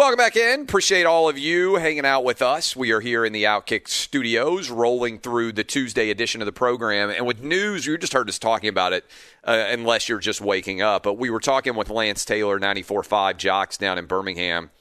Welcome back in. Appreciate all of you hanging out with us. We are here in the Outkick studios, rolling through the Tuesday edition of the program. And with news, you just heard us talking about it, unless you're just waking up. But we were talking with Lance Taylor, 94.5 Jocks down in Birmingham,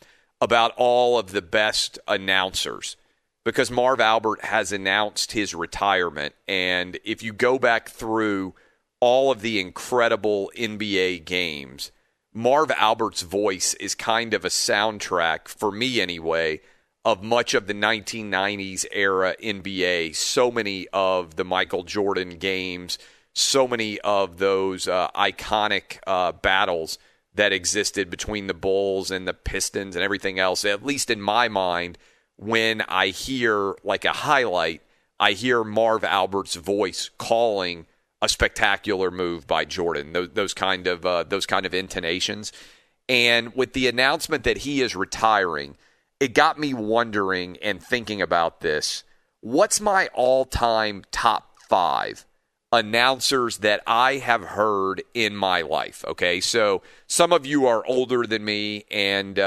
about all of the best announcers. Because Marv Albert has announced his retirement. And if you go back through all of the incredible NBA games, Marv Albert's voice is kind of a soundtrack, for me anyway, of much of the 1990s era NBA. So many of the Michael Jordan games, so many of those iconic battles that existed between the Bulls and the Pistons and everything else. At least in my mind, when I hear like a highlight, I hear Marv Albert's voice calling a spectacular move by Jordan, those kind of intonations. And with the announcement that he is retiring, it got me wondering and thinking about this. What's my all-time top 5 announcers that I have heard in my life? Okay, so some of you are older than me, and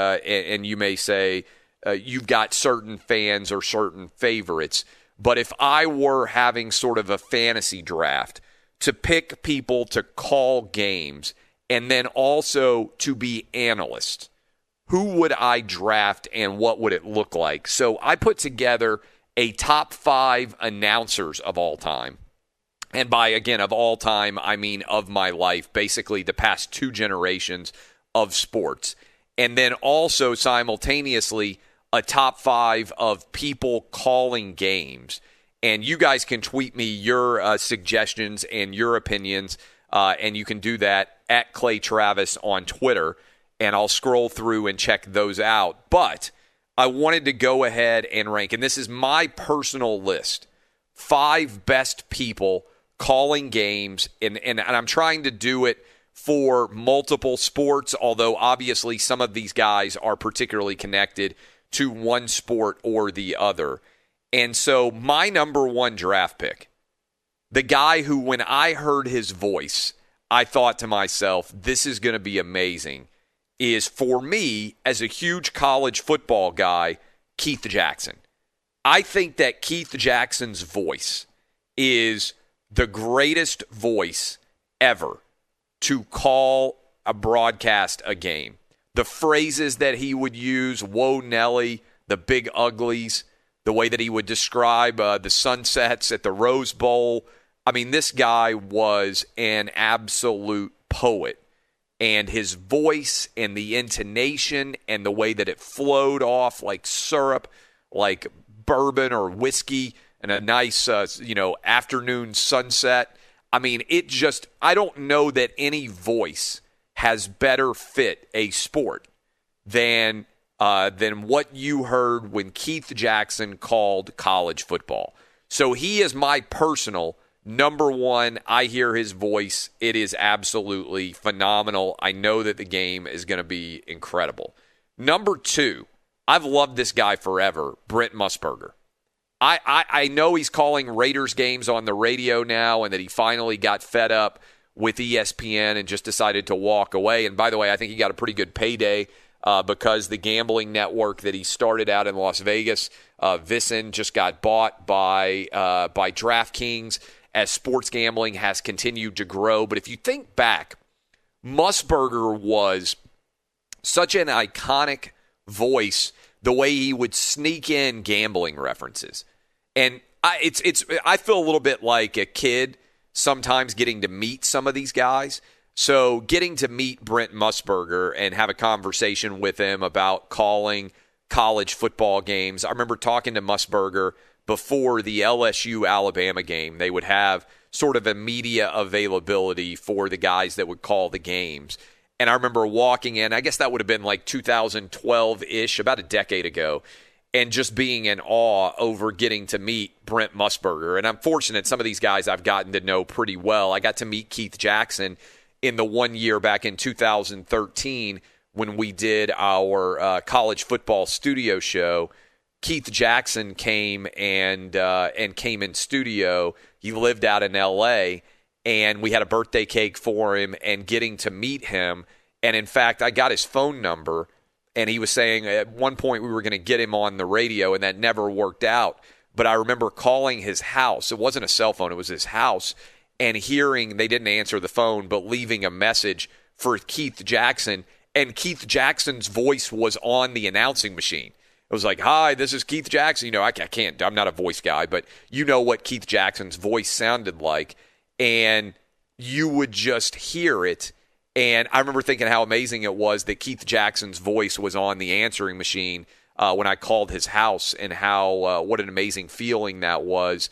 you may say you've got certain fans or certain favorites. But if I were having sort of a fantasy draft to pick people to call games and then also to be analysts, who would I draft and what would it look like? So I put together a top 5 announcers of all time. And by, again, of all time, I mean of my life, basically the past 2 generations of sports. And then also simultaneously a top 5 of people calling games. And you guys can tweet me your suggestions and your opinions, and you can do that at Clay Travis on Twitter, and I'll scroll through and check those out. But I wanted to go ahead and rank, and this is my personal list, 5 best people calling games, and I'm trying to do it for multiple sports, although obviously some of these guys are particularly connected to one sport or the other. And so my number 1 draft pick, the guy who, when I heard his voice, I thought to myself, this is going to be amazing, is, for me, as a huge college football guy, Keith Jackson. I think that Keith Jackson's voice is the greatest voice ever to call a broadcast a game. The phrases that he would use, whoa, Nelly, the big uglies, the way that he would describe the sunsets at the Rose Bowl. I mean, this guy was an absolute poet. And his voice and the intonation and the way that it flowed off like syrup, like bourbon or whiskey, and a nice, afternoon sunset. I mean, I don't know that any voice has better fit a sport than what you heard when Keith Jackson called college football. So he is my personal number 1. I hear his voice. It is absolutely phenomenal. I know that the game is going to be incredible. Number 2, I've loved this guy forever, Brent Musburger. I know he's calling Raiders games on the radio now and that he finally got fed up with ESPN and just decided to walk away. And by the way, I think he got a pretty good payday because the gambling network that he started out in Las Vegas, VSiN, just got bought by DraftKings as sports gambling has continued to grow. But if you think back, Musburger was such an iconic voice, the way he would sneak in gambling references. And I feel a little bit like a kid sometimes getting to meet some of these guys. So getting to meet Brent Musburger and have a conversation with him about calling college football games. I remember talking to Musburger before the LSU-Alabama game. They would have sort of a media availability for the guys that would call the games. And I remember walking in, I guess that would have been like 2012-ish, about a decade ago, and just being in awe over getting to meet Brent Musburger. And I'm fortunate some of these guys I've gotten to know pretty well. I got to meet Keith Jackson in the 1 year back in 2013 when we did our college football studio show. Keith Jackson came and came in studio. He lived out in L.A., and we had a birthday cake for him and getting to meet him. And, in fact, I got his phone number, and he was saying at one point we were going to get him on the radio, and that never worked out. But I remember calling his house. It wasn't a cell phone. It was his house. And hearing they didn't answer the phone, but leaving a message for Keith Jackson. And Keith Jackson's voice was on the announcing machine. It was like, hi, this is Keith Jackson. You know, I can't, I'm not a voice guy, but you know what Keith Jackson's voice sounded like. And you would just hear it. And I remember thinking how amazing it was that Keith Jackson's voice was on the answering machine when I called his house, and how what an amazing feeling that was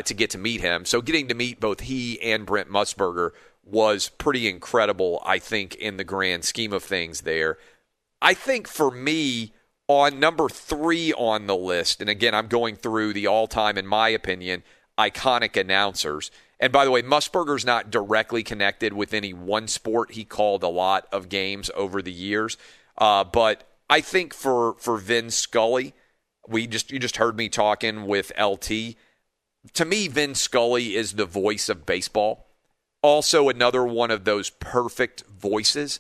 to get to meet him. So getting to meet both he and Brent Musburger was pretty incredible, I think, in the grand scheme of things there. I think for me, on number 3 on the list, and again, I'm going through the all-time, in my opinion, iconic announcers. And by the way, Musburger's not directly connected with any one sport. He called a lot of games over the years. But I think for Vin Scully, you just heard me talking with LT. To me, Vin Scully is the voice of baseball. Also another one of those perfect voices.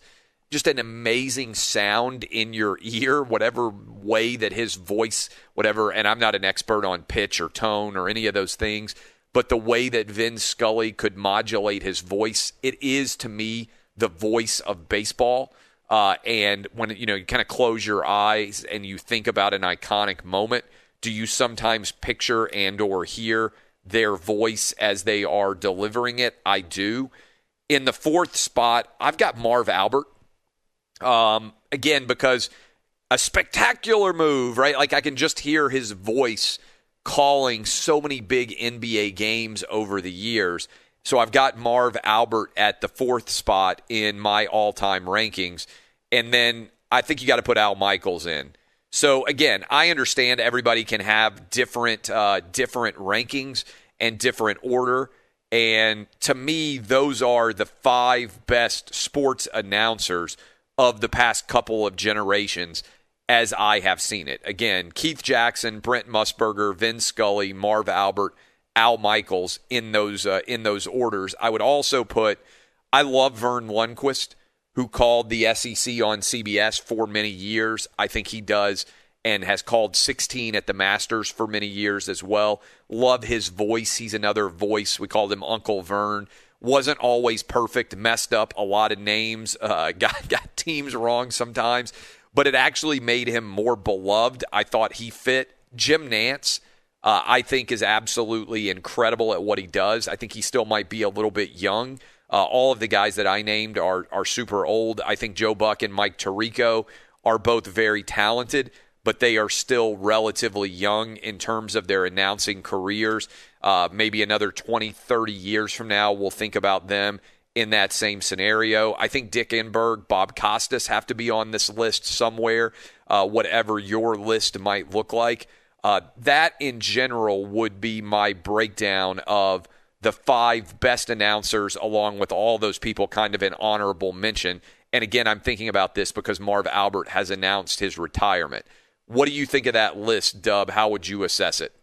Just an amazing sound in your ear, whatever way that his voice, whatever, and I'm not an expert on pitch or tone or any of those things, but the way that Vin Scully could modulate his voice, it is, to me, the voice of baseball. And when you kind of close your eyes and you think about an iconic moment, do you sometimes picture and or hear their voice as they are delivering it? I do. In the 4th spot, I've got Marv Albert. Again, because a spectacular move, right? Like I can just hear his voice calling so many big NBA games over the years. So I've got Marv Albert at the 4th spot in my all-time rankings. And then I think you got to put Al Michaels in. So again, I understand everybody can have different rankings and different order. And to me, those are the 5 best sports announcers of the past couple of generations as I have seen it. Again, Keith Jackson, Brent Musburger, Vin Scully, Marv Albert, Al Michaels in those orders. I would also put, I love Vern Lundquist, who called the SEC on CBS for many years. I think he does and has called 16 at the Masters for many years as well. Love his voice. He's another voice. We called him Uncle Vern. Wasn't always perfect, messed up a lot of names, got teams wrong sometimes, but it actually made him more beloved. I thought he fit. Jim Nantz, I think, is absolutely incredible at what he does. I think he still might be a little bit young. All of the guys that I named are super old. I think Joe Buck and Mike Tirico are both very talented, but they are still relatively young in terms of their announcing careers. Maybe another 20, 30 years from now, we'll think about them in that same scenario. I think Dick Enberg, Bob Costas have to be on this list somewhere, whatever your list might look like. That, in general, would be my breakdown of the 5 best announcers, along with all those people kind of in honorable mention. And again, I'm thinking about this because Marv Albert has announced his retirement. What do you think of that list, Dub? How would you assess it?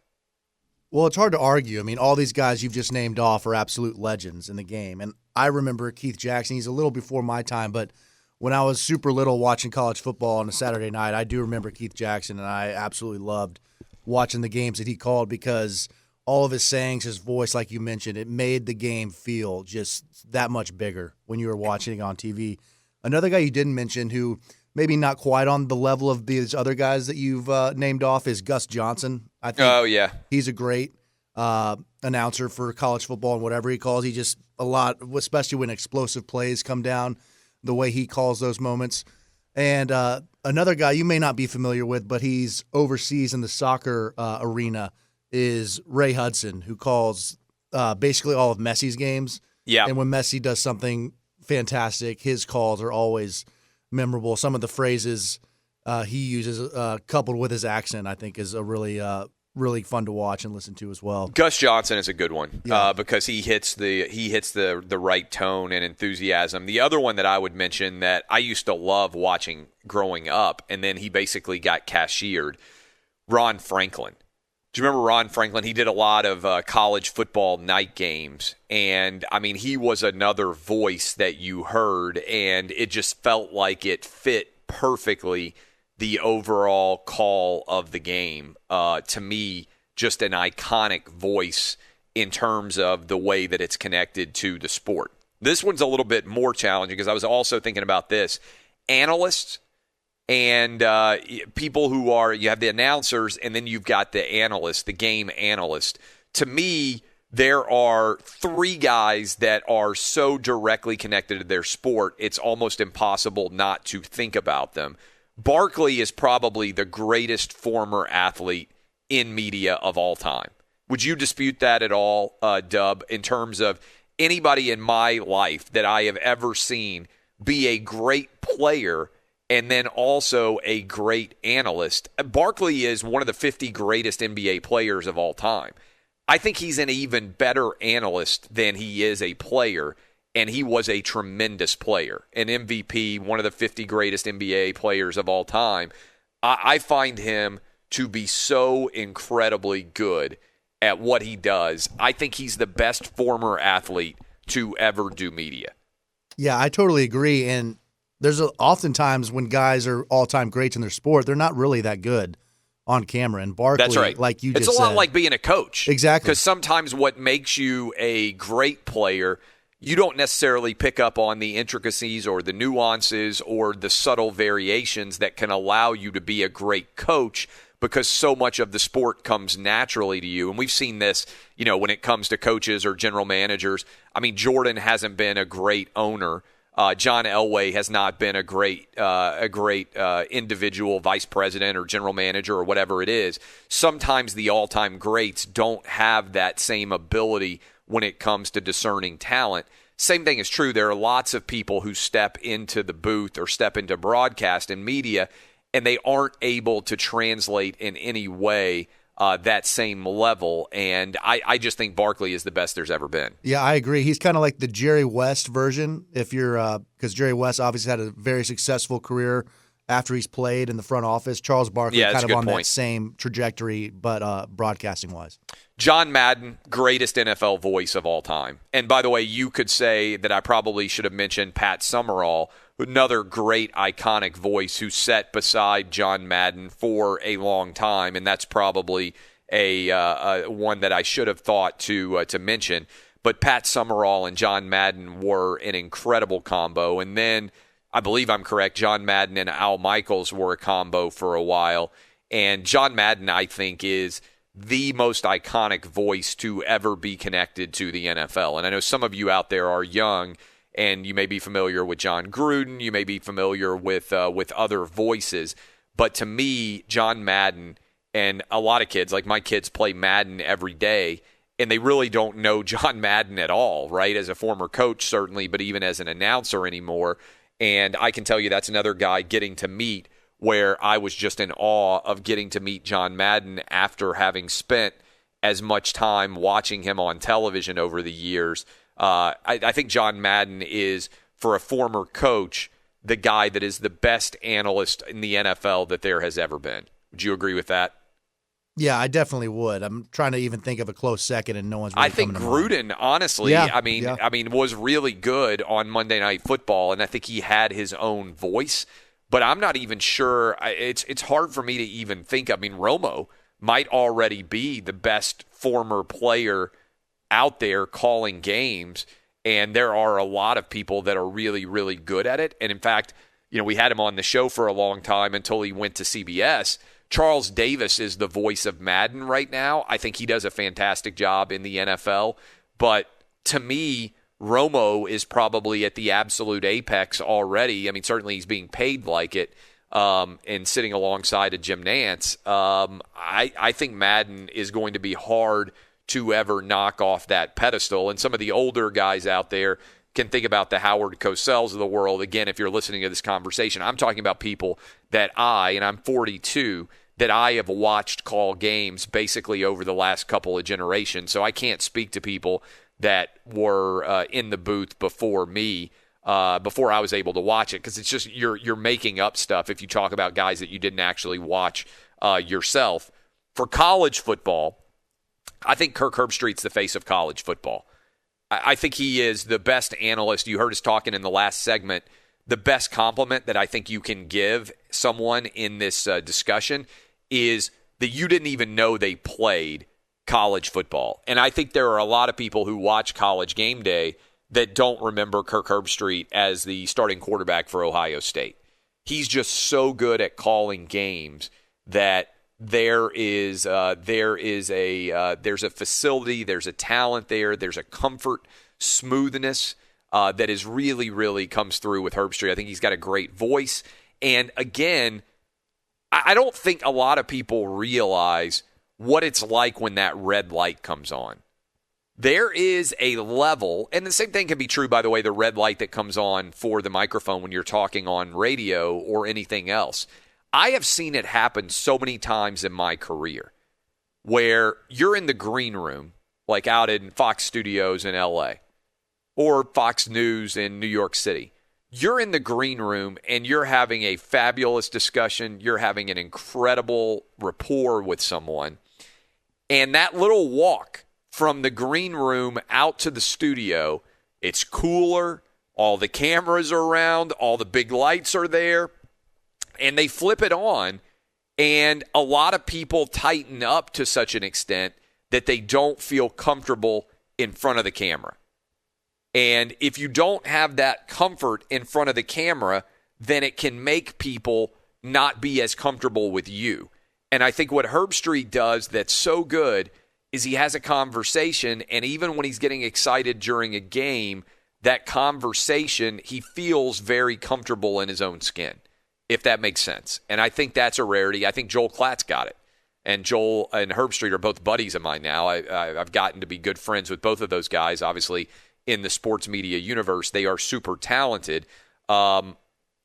Well, it's hard to argue. I mean, all these guys you've just named off are absolute legends in the game. And I remember Keith Jackson. He's a little before my time, but when I was super little watching college football on a Saturday night, I do remember Keith Jackson, and I absolutely loved watching the games that he called because all of his sayings, his voice, like you mentioned, it made the game feel just that much bigger when you were watching it on TV. Another guy you didn't mention who maybe not quite on the level of these other guys that you've named off is Gus Johnson. I think he's a great announcer for college football and whatever he calls. He just a lot, especially when explosive plays come down, the way he calls those moments. And another guy you may not be familiar with, but he's overseas in the soccer arena, is Ray Hudson, who calls basically all of Messi's games. Yeah. And when Messi does something fantastic, his calls are always memorable. Some of the phrases he uses, coupled with his accent, I think is a really fun to watch and listen to as well. Gus Johnson is a good one because he hits the right tone and enthusiasm. The other one that I would mention that I used to love watching growing up, and then he basically got cashiered, Ron Franklin. Do you remember Ron Franklin? He did a lot of college football night games, and I mean, he was another voice that you heard, and it just felt like it fit perfectly the overall call of the game. To me, just an iconic voice in terms of the way that it's connected to the sport. This one's a little bit more challenging because I was also thinking about this. Analysts and people who are, you have the announcers and then you've got the analysts, the game analyst. To me, there are three guys that are so directly connected to their sport, it's almost impossible not to think about them. Barkley is probably the greatest former athlete in media of all time. Would you dispute that at all, Dub, in terms of anybody in my life that I have ever seen be a great player and then also a great analyst? Barkley is one of the 50 greatest NBA players of all time. I think he's an even better analyst than he is a player, and he was a tremendous player. An MVP, one of the 50 greatest NBA players of all time. I find him to be so incredibly good at what he does. I think he's the best former athlete to ever do media. Yeah, I totally agree. And there's oftentimes when guys are all-time greats in their sport, they're not really that good on camera. And Barkley, that's right. Like you just said. It's a lot said, like being a coach. Exactly. Because sometimes what makes you a great player, you don't necessarily pick up on the intricacies or the nuances or the subtle variations that can allow you to be a great coach, because so much of the sport comes naturally to you. And we've seen this, when it comes to coaches or general managers. I mean, Jordan hasn't been a great owner. John Elway has not been a great individual vice president or general manager or whatever it is. Sometimes the all-time greats don't have that same ability when it comes to discerning talent. Same thing is true. There are lots of people who step into the booth or step into broadcast and media, and they aren't able to translate in any way that same level. And I just think Barkley is the best there's ever been. Yeah, I agree. He's kind of like the Jerry West version, because Jerry West obviously had a very successful career after he's played in the front office. Charles Barkley kind of on that same trajectory, but broadcasting-wise. John Madden, greatest NFL voice of all time. And by the way, you could say that I probably should have mentioned Pat Summerall, another great iconic voice who sat beside John Madden for a long time, and that's probably a one that I should have thought to mention. But Pat Summerall and John Madden were an incredible combo, and then I believe I'm correct, John Madden and Al Michaels were a combo for a while, and John Madden, I think, is the most iconic voice to ever be connected to the NFL. And I know some of you out there are young, and you may be familiar with John Gruden, you may be familiar with other voices, but to me, John Madden, and a lot of kids, like my kids play Madden every day, and they really don't know John Madden at all, right? As a former coach, certainly, but even as an announcer anymore. And I can tell you that's another guy getting to meet where I was just in awe of getting to meet John Madden after having spent as much time watching him on television over the years. I think John Madden is, for a former coach, the guy that is the best analyst in the NFL that there has ever been. Would you agree with that? Yeah, I definitely would. I'm trying to even think of a close second, and no one's really I think coming to Gruden, mind. honestly, Yeah, I mean, was really good on Monday Night Football, and I think he had his own voice. But I'm not even sure. It's hard for me to even think. I mean, Romo might already be the best former player out there calling games, and there are a lot of people that are really, really good at it. And in fact, we had him on the show for a long time until he went to CBS. Charles Davis is the voice of Madden right now. I think he does a fantastic job in the NFL. But to me, Romo is probably at the absolute apex already. I mean, certainly he's being paid like it and sitting alongside of Jim Nantz. I think Madden is going to be hard to ever knock off that pedestal. And some of the older guys out there can think about the Howard Cosell's of the world. Again, if you're listening to this conversation, I'm talking about people that and I'm 42, that I have watched call games basically over the last couple of generations. So I can't speak to people that were in the booth before me, before I was able to watch it, because it's just you're making up stuff if you talk about guys that you didn't actually watch yourself. For college football, I think Kirk Herbstreit's the face of college football. I think he is the best analyst. You heard us talking in the last segment the best compliment that I think you can give someone in this discussion is that you didn't even know they played college football. And I think there are a lot of people who watch College Game Day that don't remember Kirk Herbstreit as the starting quarterback for Ohio State. He's just so good at calling games that there's a facility, there's a talent there, there's a comfort, smoothness that is really, really comes through with Herbstreit. I think he's got a great voice. And again, I don't think a lot of people realize what it's like when that red light comes on. There is a level, and the same thing can be true, by the way, the red light that comes on for the microphone when you're talking on radio or anything else. I have seen it happen so many times in my career where you're in the green room, like out in Fox Studios in L.A. or Fox News in New York City. You're in the green room and you're having a fabulous discussion. You're having an incredible rapport with someone. And that little walk from the green room out to the studio, it's cooler. All the cameras are around. All the big lights are there. And they flip it on. And a lot of people tighten up to such an extent that they don't feel comfortable in front of the camera. And if you don't have that comfort in front of the camera, then it can make people not be as comfortable with you. And I think what Herbstreit does that's so good is he has a conversation, and even when he's getting excited during a game, that conversation, he feels very comfortable in his own skin, if that makes sense. And I think that's a rarity. I think Joel Klatt's got it. And Joel and Herbstreit are both buddies of mine now. I've gotten to be good friends with both of those guys, obviously, in the sports media universe. They are super talented. I'm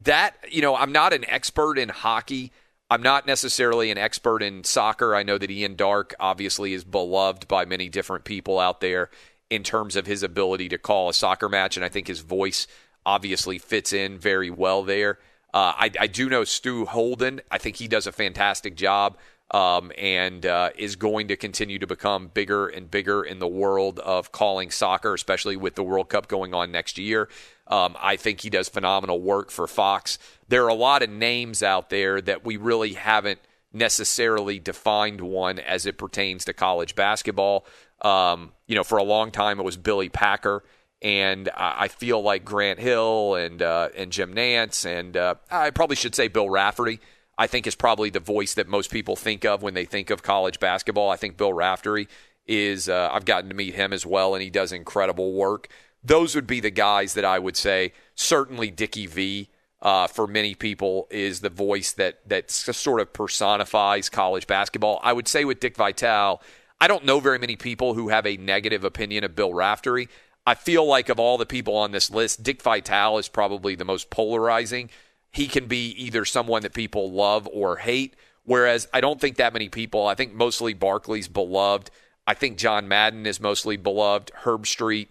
not an expert in hockey. I'm not necessarily an expert in soccer. I know that Ian Darke obviously is beloved by many different people out there in terms of his ability to call a soccer match, and I think his voice obviously fits in very well there. I do know Stu Holden. I think he does a fantastic job and is going to continue to become bigger and bigger in the world of calling soccer, especially with the World Cup going on next year. I think he does phenomenal work for Fox. There are a lot of names out there that we really haven't necessarily defined one as it pertains to college basketball. For a long time it was Billy Packer, and I feel like Grant Hill and Jim Nance, and I probably should say Bill Raftery, I think is probably the voice that most people think of when they think of college basketball. I think Bill Raftery is, I've gotten to meet him as well, and he does incredible work. Those would be the guys that I would say. Certainly Dickie V, for many people, is the voice that sort of personifies college basketball. I would say with Dick Vitale, I don't know very many people who have a negative opinion of Bill Raftery. I feel like of all the people on this list, Dick Vitale is probably the most polarizing. He can be either someone that people love or hate, whereas I don't think that many people, I think mostly Barkley's beloved. I think John Madden is mostly beloved. Herbstreit,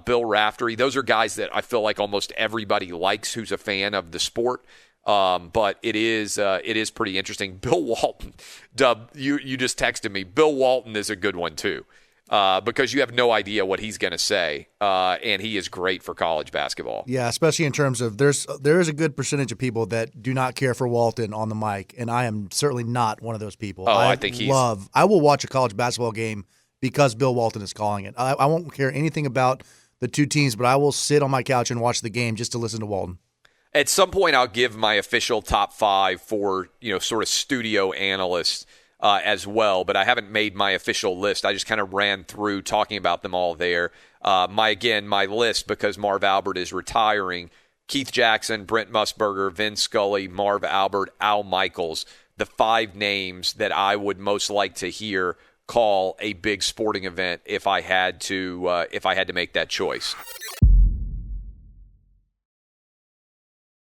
Bill Raftery, those are guys that I feel like almost everybody likes who's a fan of the sport. But it is pretty interesting. Bill Walton, Dub, you just texted me. Bill Walton is a good one too, because you have no idea what he's going to say, and he is great for college basketball. Yeah, especially in terms of there is a good percentage of people that do not care for Walton on the mic, and I am certainly not one of those people. I think I will watch a college basketball game because Bill Walton is calling it. I won't care anything about the two teams, but I will sit on my couch and watch the game just to listen to Walton. At some point, I'll give my official top 5 for, sort of studio analysts as well, but I haven't made my official list. I just kind of ran through talking about them all there. My list, because Marv Albert is retiring: Keith Jackson, Brent Musburger, Vin Scully, Marv Albert, Al Michaels, the 5 names that I would most like to hear call a big sporting event if I had to make that choice.